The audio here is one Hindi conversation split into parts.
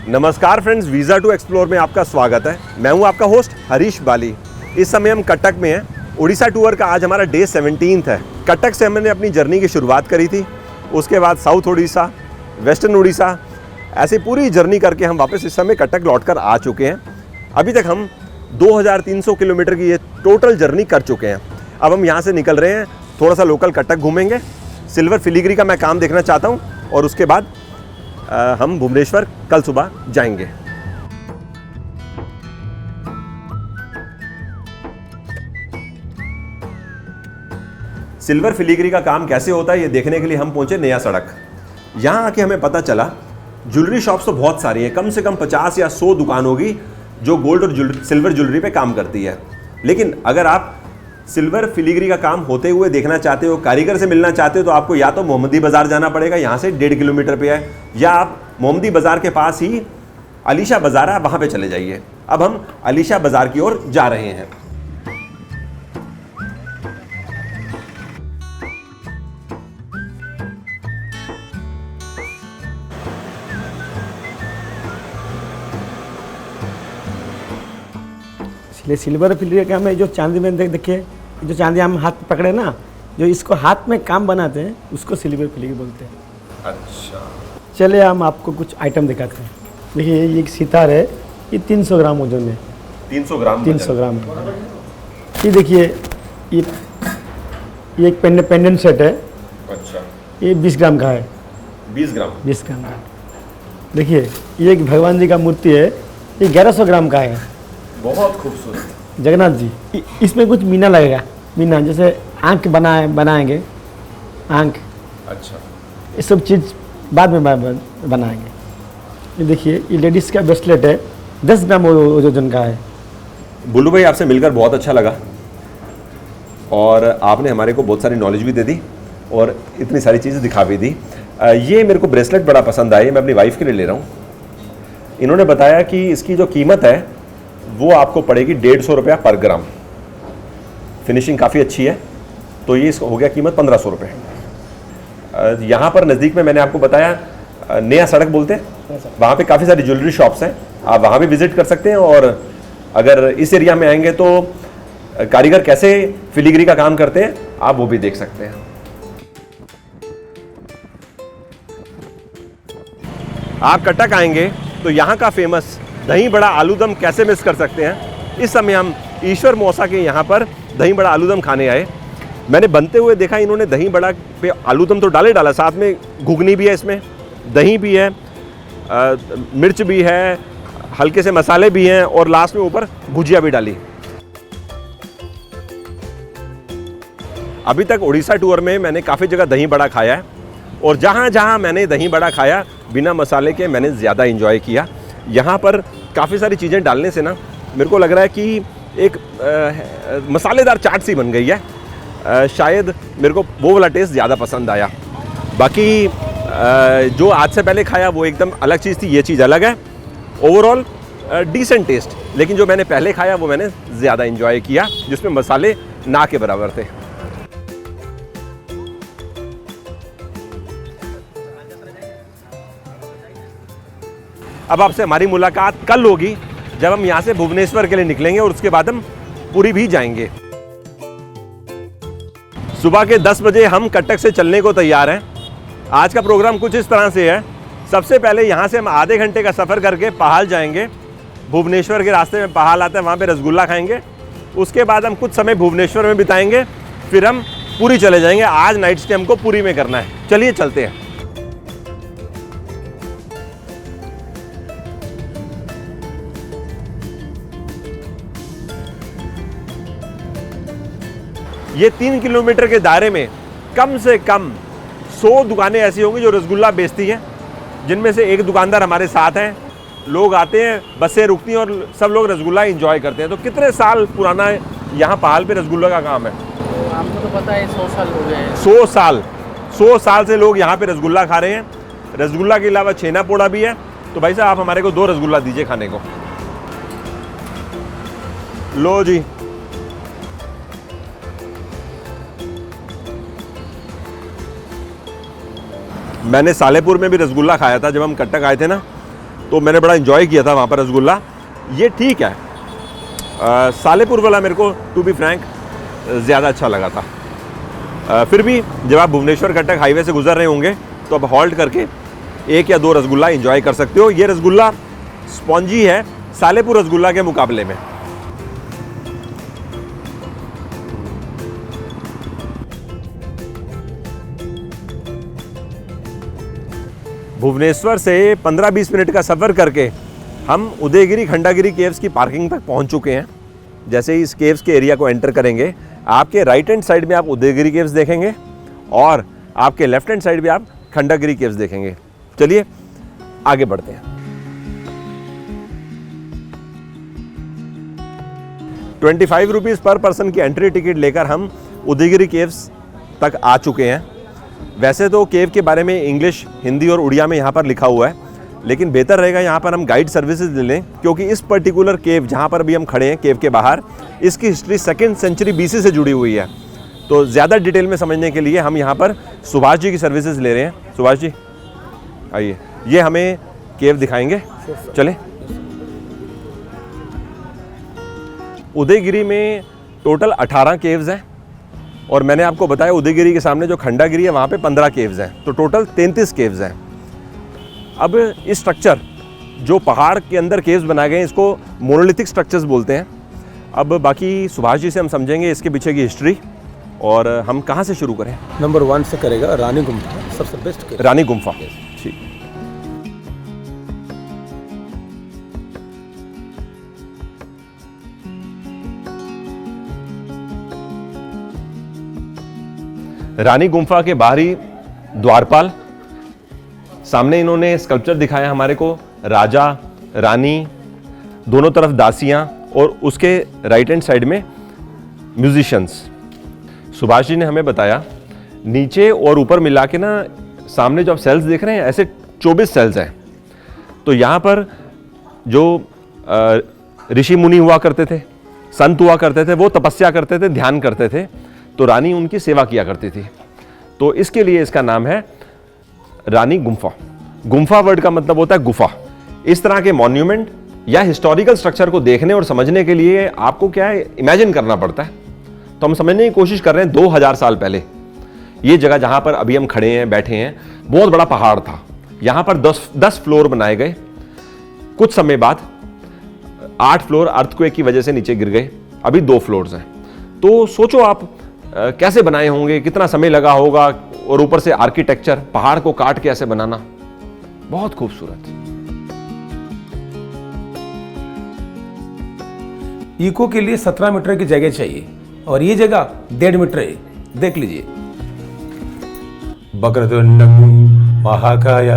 नमस्कार फ्रेंड्स, वीज़ा टू एक्सप्लोर में आपका स्वागत है। मैं हूं आपका होस्ट हरीश बाली। इस समय हम कटक में हैं। उड़ीसा टूर का आज हमारा डे 17 है। कटक से हमने अपनी जर्नी की शुरुआत करी थी, उसके बाद साउथ उड़ीसा, वेस्टर्न उड़ीसा, ऐसे पूरी जर्नी करके हम वापस इस समय कटक लौटकर आ चुके हैं। अभी तक हम 2300 किलोमीटर की ये टोटल जर्नी कर चुके हैं। अब हम यहाँ से निकल रहे हैं, थोड़ा सा लोकल कटक घूमेंगे, सिल्वर फिलीग्री का मैं काम देखना चाहता हूँ और उसके बाद हम भुवनेश्वर कल सुबह जाएंगे। सिल्वर फिलीग्री का काम कैसे होता है ये देखने के लिए हम पहुंचे नया सड़क। यहाँ आके हमें पता चला ज्वेलरी शॉप्स तो बहुत सारी हैं, कम से कम 50 या 100 दुकान होगी जो गोल्ड और सिल्वर ज्वेलरी पे काम करती है। लेकिन अगर आप सिल्वर फिलीग्री का काम होते हुए देखना चाहते हो, कारीगर से मिलना चाहते हो, तो आपको या तो मोहम्मदी बाज़ार जाना पड़ेगा, यहाँ से 1.5 किलोमीटर पे है, या आप मोहम्मदी बाज़ार के पास ही अलीशा बाज़ार है, वहाँ पे चले जाइए। अब हम अलीशा बाज़ार की ओर जा रहे हैं। इसलिए सिल्वर फिलीग्री का में जो चांदी में देखिए, जो चांदी हम हाथ पकड़े ना, जो इसको हाथ में काम बनाते हैं उसको सिल्वर फिलीग्री बोलते हैं। अच्छा, चलिए हम आपको कुछ आइटम दिखाते हैं। देखिए ये एक सितार है, ये 300 ग्राम वजन है। 300 ग्राम? 300 ग्राम। ये देखिए ये एक पेंडेंट सेट है। अच्छा, ये 20 ग्राम का है। 20 ग्राम? 20 ग्राम का। देखिए ये एक भगवान जी का मूर्ति है, ये 1100 ग्राम का है। बहुत खूबसूरत जगन्नाथ जी। इसमें कुछ मीना लगेगा, मीना जैसे आँख बनाएंगे आँख। अच्छा, ये सब चीज़ बाद में बनाएंगे। ये देखिए ये लेडीज़ का ब्रेसलेट है, 10 ग्राम वजन का है। बुल्लू भाई, आपसे मिलकर बहुत अच्छा लगा और आपने हमारे को बहुत सारी नॉलेज भी दे दी और इतनी सारी चीज़ें दिखा भी दी। ये मेरे को ब्रेसलेट बड़ा पसंद आई, मैं अपनी वाइफ के लिए ले रहा हूँ। इन्होंने बताया कि इसकी जो कीमत है वो आपको पड़ेगी 150 रुपया पर ग्राम। फिनिशिंग काफ़ी अच्छी है, तो ये हो गया कीमत 1500 रुपये। यहाँ पर नज़दीक में मैंने आपको बताया नया सड़क बोलते हैं, वहाँ पे काफ़ी सारी ज्वेलरी शॉप्स हैं, आप वहाँ भी विज़िट कर सकते हैं। और अगर इस एरिया में आएंगे तो कारीगर कैसे फिलीग्री का काम करते हैं आप वो भी देख सकते हैं। आप कटक आएंगे तो यहाँ का फेमस दही बड़ा आलूदम कैसे मिस कर सकते हैं। इस समय हम ईश्वर मौसा के यहाँ पर दही बड़ा आलूदम खाने आए। मैंने बनते हुए देखा, इन्होंने दही बड़ा पे आलूदम तो डाला, साथ में घुगनी भी है, इसमें दही भी है, मिर्च भी है, हल्के से मसाले भी हैं और लास्ट में ऊपर भुजिया भी डाली। अभी तक उड़ीसा टूर में मैंने काफ़ी जगह दही बड़ा खाया है और जहाँ जहाँ मैंने दही बड़ा खाया बिना मसाले के मैंने ज़्यादा इंजॉय किया। यहाँ पर काफ़ी सारी चीज़ें डालने से ना मेरे को लग रहा है कि एक मसालेदार चाट सी बन गई है। शायद मेरे को वो वाला टेस्ट ज़्यादा पसंद आया। बाकी जो आज से पहले खाया वो एकदम अलग चीज़ थी, ये चीज़ अलग है। ओवरऑल डिसेंट टेस्ट, लेकिन जो मैंने पहले खाया वो मैंने ज़्यादा इंजॉय किया, जिसमें मसाले ना के बराबर थे। अब आपसे हमारी मुलाकात कल होगी जब हम यहाँ से भुवनेश्वर के लिए निकलेंगे और उसके बाद हम पुरी भी जाएंगे। सुबह के 10 बजे हम कटक से चलने को तैयार हैं। आज का प्रोग्राम कुछ इस तरह से है। सबसे पहले यहाँ से हम आधे घंटे का सफ़र करके पहाल जाएंगे। भुवनेश्वर के रास्ते में पहाल आता है, वहाँ पे रसगुल्ला खाएंगे। उसके बाद हम कुछ समय भुवनेश्वर में बिताएंगे, फिर हम पुरी चले जाएंगे। आज नाइट स्टे हमको पुरी में करना है। चलिए चलते हैं। ये 3 किलोमीटर के दायरे में कम से कम 100 दुकानें ऐसी होंगी जो रसगुल्ला बेचती हैं, जिनमें से एक दुकानदार हमारे साथ हैं। लोग आते हैं, बसें रुकती हैं और सब लोग रसगुल्ला एंजॉय करते हैं। तो कितने साल पुराना यहाँ पहाल पे रसगुल्ला का काम है? तो आपको तो पता है 100 साल हो गए हैं। 100 साल से लोग यहाँ पे रसगुल्ला खा रहे हैं। रसगुल्ला के अलावा छेना पोड़ा भी है। तो भाई साहब आप हमारे को 2 रसगुल्ला दीजिए खाने को। लो जी। मैंने सालेपुर में भी रसगुल्ला खाया था जब हम कटक आए थे ना, तो मैंने बड़ा इन्जॉय किया था वहाँ पर रसगुल्ला। ये ठीक है, सालेपुर वाला मेरे को टू बी फ्रैंक ज़्यादा अच्छा लगा था। फिर भी जब आप भुवनेश्वर कटक हाईवे से गुजर रहे होंगे तो अब हॉल्ट करके 1 या 2 रसगुल्ला एंजॉय कर सकते हो। ये रसगुल्ला स्पॉन्जी है सालेपुर रसगुल्ला के मुकाबले में। भुवनेश्वर से 15-20 मिनट का सफ़र करके हम उदयगिरी खंडागिरी केव्स की पार्किंग तक पहुंच चुके हैं। जैसे ही इस केव्स के एरिया को एंटर करेंगे, आपके राइट हैंड साइड में आप उदयगिरी केव्स देखेंगे और आपके लेफ्ट हैंड साइड में आप खंडागिरी केव्स देखेंगे। चलिए आगे बढ़ते हैं। 25 रुपीज़ पर पर्सन की एंट्री टिकट लेकर हम उदयगिरी केव्स तक आ चुके हैं। वैसे तो केव के बारे में इंग्लिश, हिंदी और उड़िया में यहाँ पर लिखा हुआ है, लेकिन बेहतर रहेगा यहाँ पर हम गाइड सर्विसेज ले लें, क्योंकि इस पर्टिकुलर केव जहाँ पर अभी हम खड़े हैं केव के बाहर, इसकी हिस्ट्री 2nd सेंचुरी BC से जुड़ी हुई है। तो ज़्यादा डिटेल में समझने के लिए हम यहाँ पर सुभाष जी की सर्विसेज ले रहे हैं। सुभाष जी आइए, ये हमें केव दिखाएंगे। चलें। उदयगिरी में टोटल 18 केव्स हैं और मैंने आपको बताया उदयगिरी के सामने जो खंडागिरी है वहाँ पे 15 केव्स हैं, तो टोटल 33 केव्स हैं। अब इस स्ट्रक्चर जो पहाड़ के अंदर केव्स बनाए गए हैं, इसको मोनोलिथिक स्ट्रक्चर्स बोलते हैं। अब बाकी सुभाष जी से हम समझेंगे इसके पीछे की हिस्ट्री। और हम कहाँ से शुरू करें? नंबर 1 से करेगा। रानी गुम्फा सबसे बेस्ट केव। रानी गुम्फा, ठीक। रानी गुम्फा के बाहरी द्वारपाल, सामने इन्होंने स्कल्पचर दिखाया हमारे को, राजा रानी, दोनों तरफ दासियां और उसके राइट हैंड साइड में म्यूजिशियंस। सुभाष जी ने हमें बताया नीचे और ऊपर मिला के ना, सामने जो आप सेल्स देख रहे हैं ऐसे 24 सेल्स हैं। तो यहाँ पर जो ऋषि मुनि हुआ करते थे, संत हुआ करते थे, वो तपस्या करते थे, ध्यान करते थे, तो रानी उनकी सेवा किया करती थी। तो इसके लिए इसका नाम है रानी गुम्फा। गुम्फा वर्ड का मतलब होता है गुफा। इस तरह के मॉन्यूमेंट या हिस्टोरिकल स्ट्रक्चर को देखने और समझने के लिए आपको क्या है, इमेजिन करना पड़ता है। तो हम समझने की कोशिश कर रहे हैं 2000 साल पहले ये जगह जहां पर अभी हम खड़े हैं, बैठे हैं, बहुत बड़ा पहाड़ था। यहां पर 10 फ्लोर बनाए गए। कुछ समय बाद 8 फ्लोर अर्थक्वेक की वजह से नीचे गिर गए, अभी 2 फ्लोर्स हैं। तो सोचो आप कैसे बनाए होंगे, कितना समय लगा होगा, और ऊपर से आर्किटेक्चर, पहाड़ को काट के ऐसे बनाना, बहुत खूबसूरत। इको के लिए 17 मीटर की जगह चाहिए और ये जगह 1.5 मीटर है। देख लीजिए। वक्रतुंडम महाकाय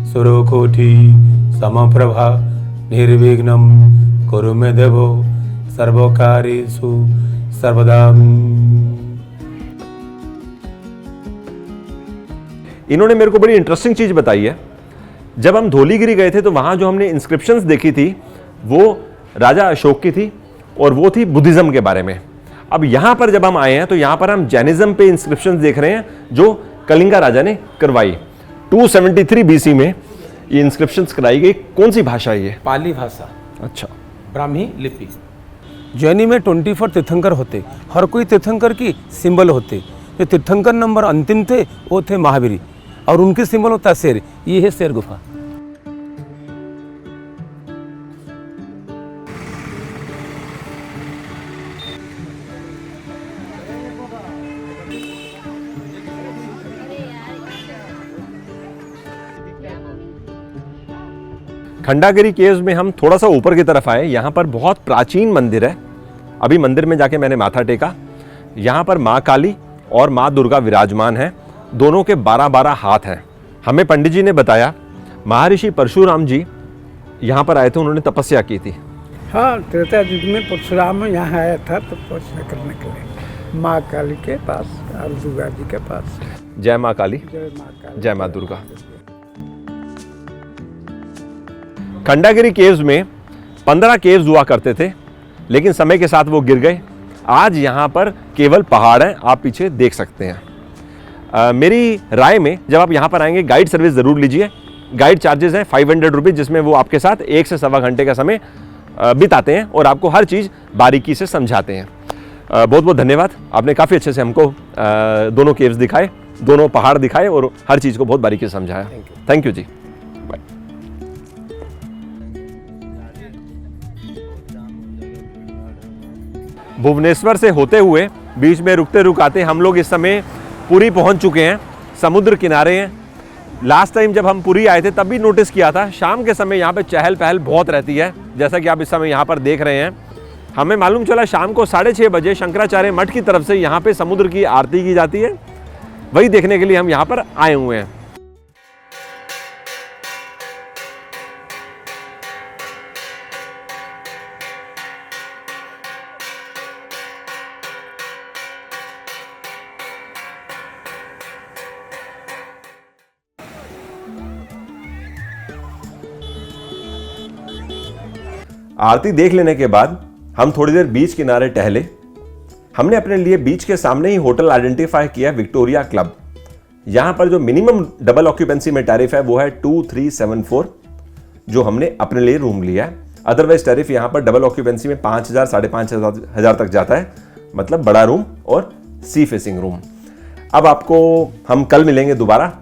सुरकोटि समप्रभा निर्विघ्नं कुरु मे देवो सर्वकार्येषु सर्वदा। इन्होंने मेरे को बड़ी इंटरेस्टिंग चीज बताई है। जब हम धौलीगिरी गए थे तो वहां जो हमने इंस्क्रिप्शंस देखी थी वो राजा अशोक की थी और वो थी बुद्धिज्म के बारे में। अब यहां पर जब हम आए हैं तो यहां पर हम जैनिज्म पे इंस्क्रिप्शंस देख रहे हैं जो कलिंगा राजा ने करवाई। 273 BC में ये इंस्क्रिप्शंस कराई गई। कौन सी भाषा है ये? पाली भाषा। अच्छा। ब्राह्मी लिपि। जैनी में 24 तीर्थंकर होते, हर कोई तीर्थंकर की सिंबल होते। जो तीर्थंकर नंबर अंतिम थे वो थे महावीर और उनके सिंबल होता है शेर। ये है शेर गुफा। खंडागिरी केव्स में हम थोड़ा सा ऊपर की तरफ आए। यहाँ पर बहुत प्राचीन मंदिर है। अभी मंदिर में जाके मैंने माथा टेका। यहाँ पर माँ काली और माँ दुर्गा विराजमान हैं। दोनों के 12-12 हाथ हैं। हमें पंडित जी ने बताया महर्षि परशुराम जी यहाँ पर आए थे, उन्होंने तपस्या की थी। हाँ, त्रेता युग में परशुराम यहाँ आया था तपस्या करने के लिए माँ काली के पास और दुर्गा जी के पास। जय माँ काली, जय माँ काली, जय माँ दुर्गा। खंडागिरी केव्स में 15 केव्स हुआ करते थे, लेकिन समय के साथ वो गिर गए। आज यहाँ पर केवल पहाड़ हैं, आप पीछे देख सकते हैं। मेरी राय में जब आप यहाँ पर आएंगे गाइड सर्विस ज़रूर लीजिए। गाइड चार्जेस हैं 500 रुपीज़, जिसमें वो आपके साथ 1 से सवा घंटे का समय बिताते हैं और आपको हर चीज़ बारीकी से समझाते हैं। बहुत बहुत धन्यवाद, आपने काफ़ी अच्छे से हमको दोनों केव्स दिखाए, दोनों पहाड़ दिखाए और हर चीज़ को बहुत बारीकी से समझाया। थैंक यू जी, बाय। भुवनेश्वर से होते हुए बीच में रुकते रुकाते हम लोग इस समय पुरी पहुंच चुके हैं, समुद्र किनारे हैं। लास्ट टाइम जब हम पुरी आए थे तब भी नोटिस किया था शाम के समय यहाँ पे चहल पहल बहुत रहती है, जैसा कि आप इस समय यहाँ पर देख रहे हैं। हमें मालूम चला शाम को 6:30 बजे शंकराचार्य मठ की तरफ से यहाँ पे समुद्र की आरती की जाती है, वही देखने के लिए हम यहाँ पर आए हुए हैं। आरती देख लेने के बाद हम थोड़ी देर बीच किनारे टहले। हमने अपने लिए बीच के सामने ही होटल आइडेंटिफाई किया, विक्टोरिया क्लब। यहां पर जो मिनिमम डबल ऑक्यूपेंसी में टैरिफ है वो है 2374, जो हमने अपने लिए रूम लिया है। अदरवाइज टैरिफ यहां पर डबल ऑक्यूपेंसी में 5000 5,500 तक जाता है, मतलब बड़ा रूम और सी फेसिंग रूम। अब आपको हम कल मिलेंगे दोबारा,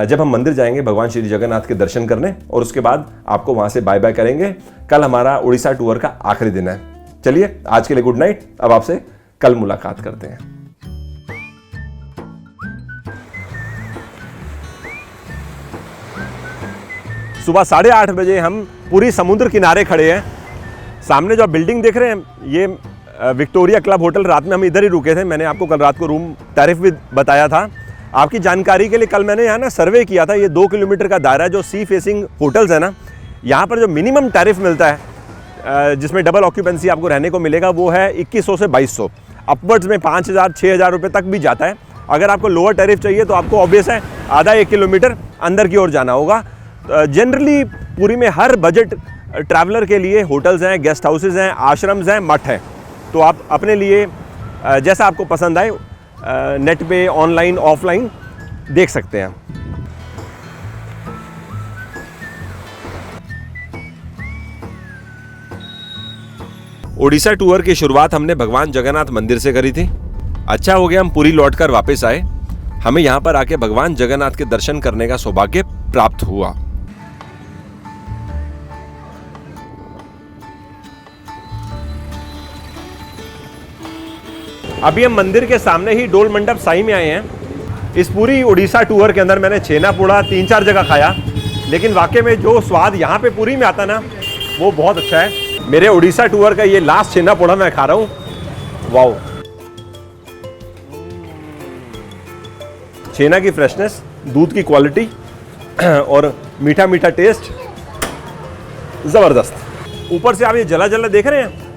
जब हम मंदिर जाएंगे भगवान श्री जगन्नाथ के दर्शन करने, और उसके बाद आपको वहां से बाय बाय करेंगे। कल हमारा उड़ीसा टूर का आखिरी दिन है। चलिए आज के लिए गुड नाइट, अब आपसे कल मुलाकात करते हैं। सुबह 8:30 बजे हम पूरी समुद्र किनारे खड़े हैं। सामने जो बिल्डिंग देख रहे हैं ये विक्टोरिया क्लब होटल, रात में हम इधर ही रुके थे। मैंने आपको कल रात को रूम टैरिफ भी बताया था। आपकी जानकारी के लिए कल मैंने यहाँ ना सर्वे किया था, ये 2 किलोमीटर का दायरा जो सी फेसिंग होटल्स है ना, यहाँ पर जो मिनिमम टैरिफ मिलता है जिसमें डबल ऑक्यूपेंसी आपको रहने को मिलेगा वो है 2100 से 2200, अपवर्ड्स में 5000 6000 रुपये तक भी जाता है। अगर आपको लोअर टैरिफ चाहिए तो आपको ऑब्वियस है आधा 1 किलोमीटर अंदर की ओर जाना होगा। जनरली पूरी में हर बजट ट्रैवलर के लिए होटल्स हैं, गेस्ट हाउसेज हैं, आश्रम्स हैं, मठ हैं। तो आप अपने लिए जैसा आपको पसंद आए नेट पे ऑनलाइन ऑफलाइन देख सकते हैं। ओडिशा टूर की शुरुआत हमने भगवान जगन्नाथ मंदिर से करी थी। अच्छा हो गया हम पुरी लौटकर वापस आए, हमें यहां पर आके भगवान जगन्नाथ के दर्शन करने का सौभाग्य प्राप्त हुआ। अभी हम मंदिर के सामने ही डोल मंडप साई में आए हैं। इस पूरी उड़ीसा टूर के अंदर मैंने छेना पोड़ा 3-4 जगह खाया, लेकिन वाकई में जो स्वाद यहाँ पे पूरी में आता ना वो बहुत अच्छा है। मेरे उड़ीसा टूर का ये लास्ट छेना पोड़ा मैं खा रहा हूँ। वाओ, छेना की फ्रेशनेस, दूध की क्वालिटी और मीठा मीठा टेस्ट जबरदस्त। ऊपर से आप ये जला जला देख रहे हैं,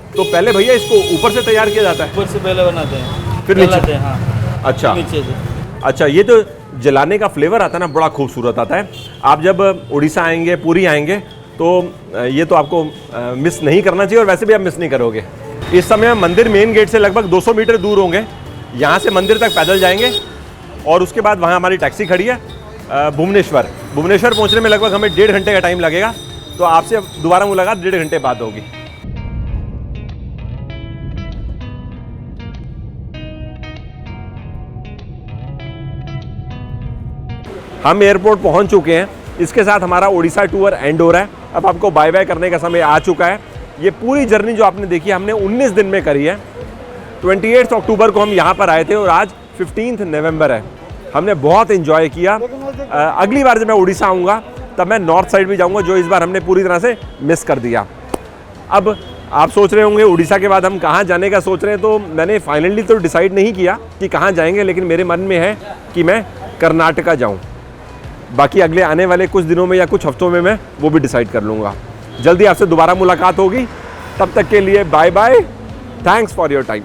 तो पहले भैया इसको ऊपर से तैयार किया जाता है, ऊपर से पहले बनाते हैं फिर नीचे। जलाते हैं, हाँ अच्छा नीचे से। अच्छा, ये जो जलाने का फ्लेवर आता है ना बड़ा खूबसूरत आता है। आप जब उड़ीसा आएंगे, पुरी आएंगे तो ये तो आपको मिस नहीं करना चाहिए, और वैसे भी आप मिस नहीं करोगे। इस समय हम मंदिर मेन गेट से लगभग 200 मीटर दूर होंगे। यहाँ से मंदिर तक पैदल जाएंगे और उसके बाद वहाँ हमारी टैक्सी खड़ी है भुवनेश्वर। भुवनेश्वर पहुँचने में लगभग हमें 1.5 घंटे का टाइम लगेगा। तो आपसे दोबारा मुलाकात 1.5 घंटे बाद होगी। हम एयरपोर्ट पहुंच चुके हैं। इसके साथ हमारा उड़ीसा टूर एंड हो रहा है। अब आपको बाय बाय करने का समय आ चुका है। ये पूरी जर्नी जो आपने देखी हमने 19 दिन में करी है। 28 अक्टूबर को हम यहाँ पर आए थे और आज 15 नवंबर है। हमने बहुत एंजॉय किया। अगली बार जब मैं उड़ीसा आऊँगा तब मैं नॉर्थ साइड भी जाऊँगा, जो इस बार हमने पूरी तरह से मिस कर दिया। अब आप सोच रहे होंगे उड़ीसा के बाद हम कहाँ जाने का सोच रहे हैं, तो मैंने फाइनली तो डिसाइड नहीं किया कि कहाँ जाएंगे, लेकिन मेरे मन में है कि मैं कर्नाटका जाऊँ। बाकी अगले आने वाले कुछ दिनों में या कुछ हफ्तों में मैं वो भी डिसाइड कर लूँगा। जल्दी आपसे दोबारा मुलाकात होगी, तब तक के लिए bye bye. Thanks for your time.